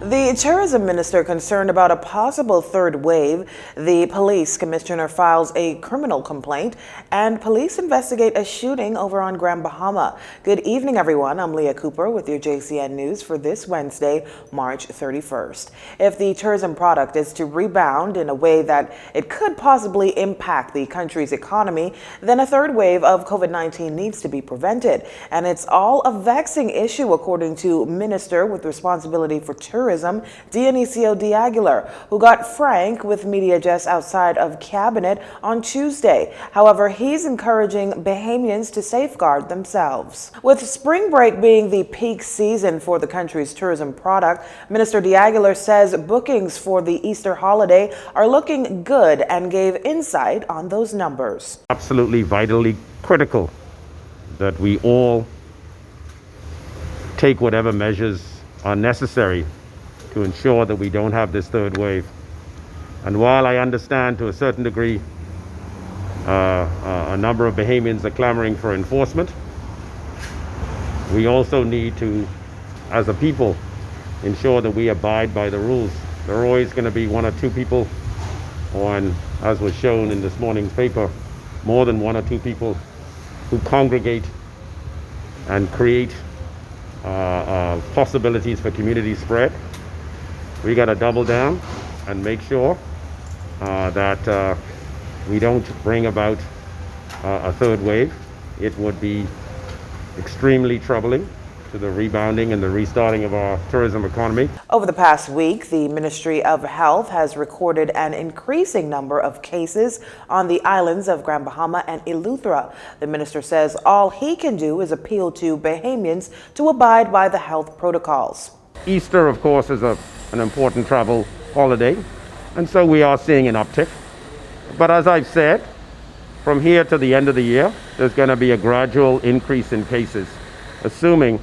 The tourism minister concerned about a possible third wave. The police commissioner files a criminal complaint, and police investigate a shooting over on Grand Bahama. Good evening, everyone. I'm Leah Cooper with your JCN News for this Wednesday, March 31st. If the tourism product is to rebound in a way that it could possibly impact the country's economy, then a third wave of COVID-19 needs to be prevented. And it's all a vexing issue, according to Minister with responsibility for tourism, Dionisio D. Aguilar, who got frank with media just outside of Cabinet on Tuesday. However, he's encouraging Bahamians to safeguard themselves. With spring break being the peak season for the country's tourism product, Minister D. Aguilar says bookings for the Easter holiday are looking good and gave insight on those numbers. Absolutely vitally critical that we all take whatever measures are necessary to ensure that we don't have this third wave. And while I understand to a certain degree a number of Bahamians are clamoring for enforcement, we also need to, as a people, ensure that we abide by the rules. There are always going to be one or two people, or as was shown in this morning's paper, more than one or two people who congregate and create possibilities for community spread. We got to double down and make sure that we don't bring about a third wave. It would be extremely troubling to the rebounding and the restarting of our tourism economy. Over the past week, the Ministry of Health has recorded an increasing number of cases on the islands of Grand Bahama and Eleuthera. The minister says all he can do is appeal to Bahamians to abide by the health protocols. Easter, of course, is an important travel holiday, and so we are seeing an uptick. But as I've said, from here to the end of the year, there's going to be a gradual increase in cases, assuming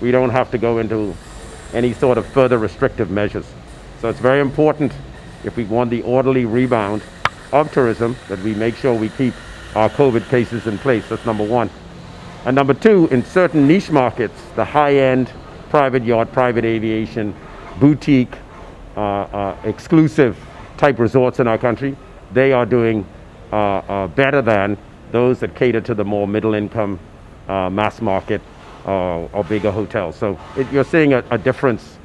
we don't have to go into any sort of further restrictive measures. So it's very important, if we want the orderly rebound of tourism, that we make sure we keep our COVID cases in place. That's number one. And number two, in certain niche markets, the high-end private yacht, private aviation, boutique, exclusive type resorts in our country, they are doing better than those that cater to the more middle income, mass market or bigger hotels. So you're seeing a difference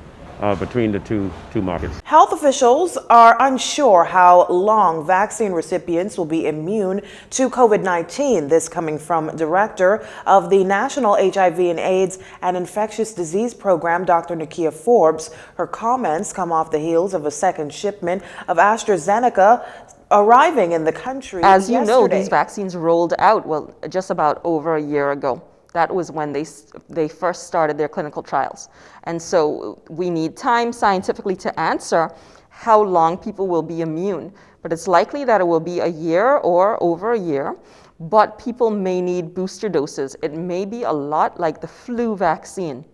between the two markets. Health officials are unsure how long vaccine recipients will be immune to COVID-19. This coming from Director of the National HIV and AIDS and Infectious Disease Program, Dr. Nakia Forbes. Her comments come off the heels of a second shipment of AstraZeneca arriving in the country As you yesterday. know, these vaccines rolled out, just about over a year ago. That was when they first started their clinical trials. And so we need time scientifically to answer how long people will be immune. But it's likely that it will be a year or over a year, but people may need booster doses. It may be a lot like the flu vaccine.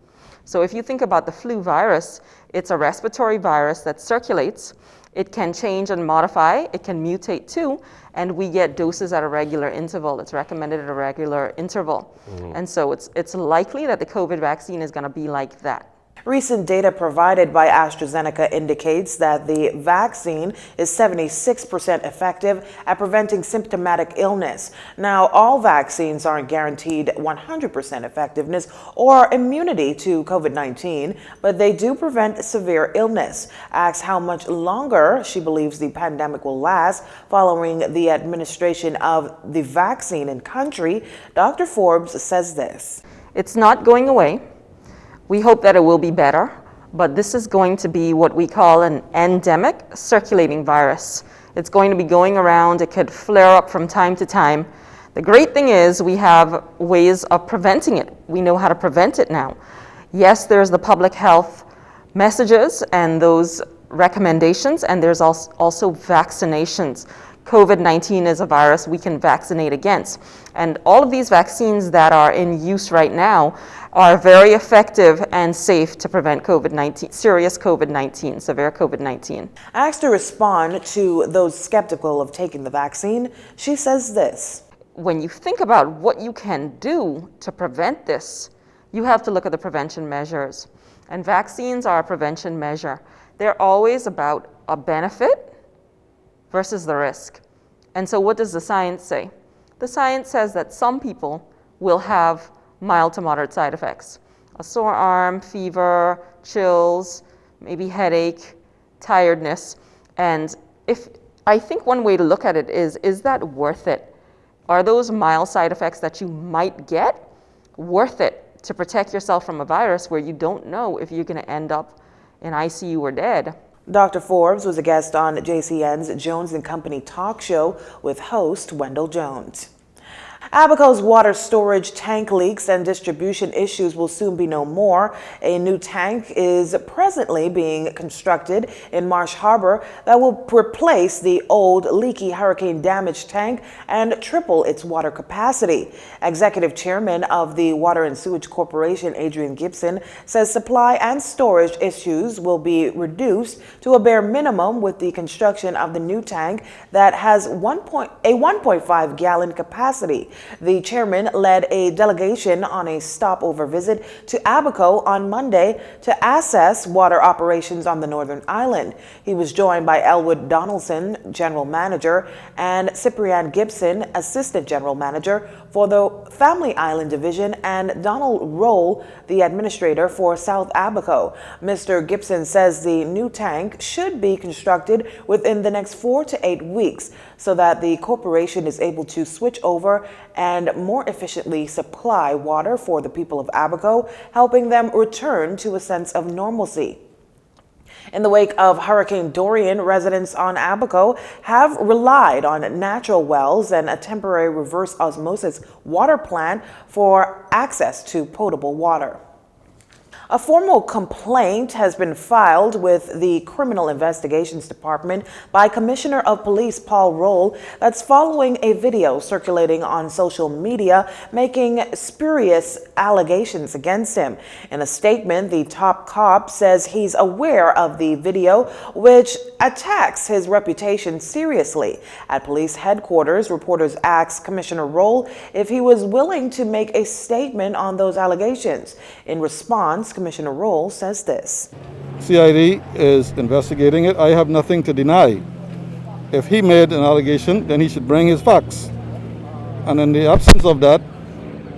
So if you think about the flu virus, it's a respiratory virus that circulates. It can change and modify, it can mutate too, and we get doses at a regular interval. It's recommended at a regular interval. And so it's likely that the COVID vaccine is going to be like that. Recent data provided by AstraZeneca indicates that the vaccine is 76% effective at preventing symptomatic illness. Now, all vaccines aren't guaranteed 100% effectiveness or immunity to COVID-19, but they do prevent severe illness. Asked how much longer she believes the pandemic will last following the administration of the vaccine in country, Dr. Forbes says this. It's not going away. We hope that it will be better, but this is going to be what we call an endemic circulating virus. It's going to be going around. It could flare up from time to time. The great thing is we have ways of preventing it. We know how to prevent it now. Yes, there's the public health messages and those recommendations, and there's also vaccinations. COVID-19 is a virus we can vaccinate against. And all of these vaccines that are in use right now are very effective and safe to prevent COVID-19, serious COVID-19, severe COVID-19. Asked to respond to those skeptical of taking the vaccine, she says this. When you think about what you can do to prevent this, you have to look at the prevention measures. And vaccines are a prevention measure. They're always about a benefit versus the risk. And so what does the science say? The science says that some people will have mild to moderate side effects. A sore arm, fever, chills, maybe headache, tiredness. And I think one way to look at it is that worth it? Are those mild side effects that you might get worth it to protect yourself from a virus where you don't know if you're going to end up in ICU or dead? Dr. Forbes was a guest on JCN's Jones & Company talk show with host Wendell Jones. Abaco's water storage tank leaks and distribution issues will soon be no more. A new tank is presently being constructed in Marsh Harbor that will replace the old leaky hurricane-damaged tank and triple its water capacity. Executive Chairman of the Water and Sewage Corporation, Adrian Gibson, says supply and storage issues will be reduced to a bare minimum with the construction of the new tank that has a 1.5 gallon capacity. The chairman led a delegation on a stopover visit to Abaco on Monday to assess water operations on the Northern Island. He was joined by Elwood Donaldson, General Manager, and Cyprian Gibson, Assistant General Manager for the Family Island Division, and Donald Roll, the Administrator for South Abaco. Mr. Gibson says the new tank should be constructed within the next 4 to 8 weeks so that the corporation is able to switch over and more efficiently supply water for the people of Abaco, helping them return to a sense of normalcy. In the wake of Hurricane Dorian, residents on Abaco have relied on natural wells and a temporary reverse osmosis water plant for access to potable water. A formal complaint has been filed with the Criminal Investigations Department by Commissioner of Police Paul Roll that's following a video circulating on social media making spurious allegations against him. In a statement, the top cop says he's aware of the video, which attacks his reputation seriously. At police headquarters, reporters asked Commissioner Roll if he was willing to make a statement on those allegations. In response, Commissioner Roll says this. CID is investigating it. I have nothing to deny. If he made an allegation, then he should bring his facts. And in the absence of that,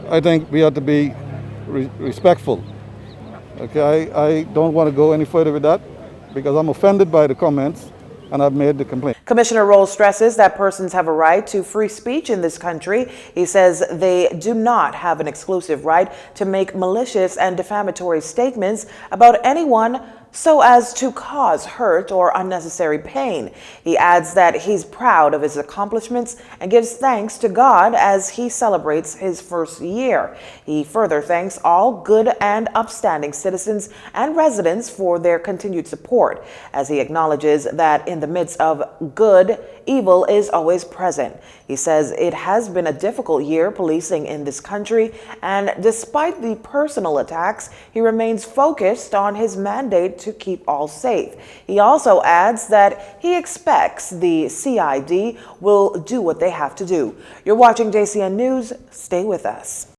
I think we have to be respectful. Okay, I don't want to go any further with that because I'm offended by the comments and I've made the complaint. Commissioner Roll stresses that persons have a right to free speech in this country. He says they do not have an exclusive right to make malicious and defamatory statements about anyone so as to cause hurt or unnecessary pain. He adds that he's proud of his accomplishments and gives thanks to God as he celebrates his first year. He further thanks all good and upstanding citizens and residents for their continued support, as he acknowledges that in the midst of good, evil is always present. He says it has been a difficult year policing in this country, and despite the personal attacks, he remains focused on his mandate to keep all safe. He also adds that he expects the CID will do what they have to do. You're watching JCN News. Stay with us.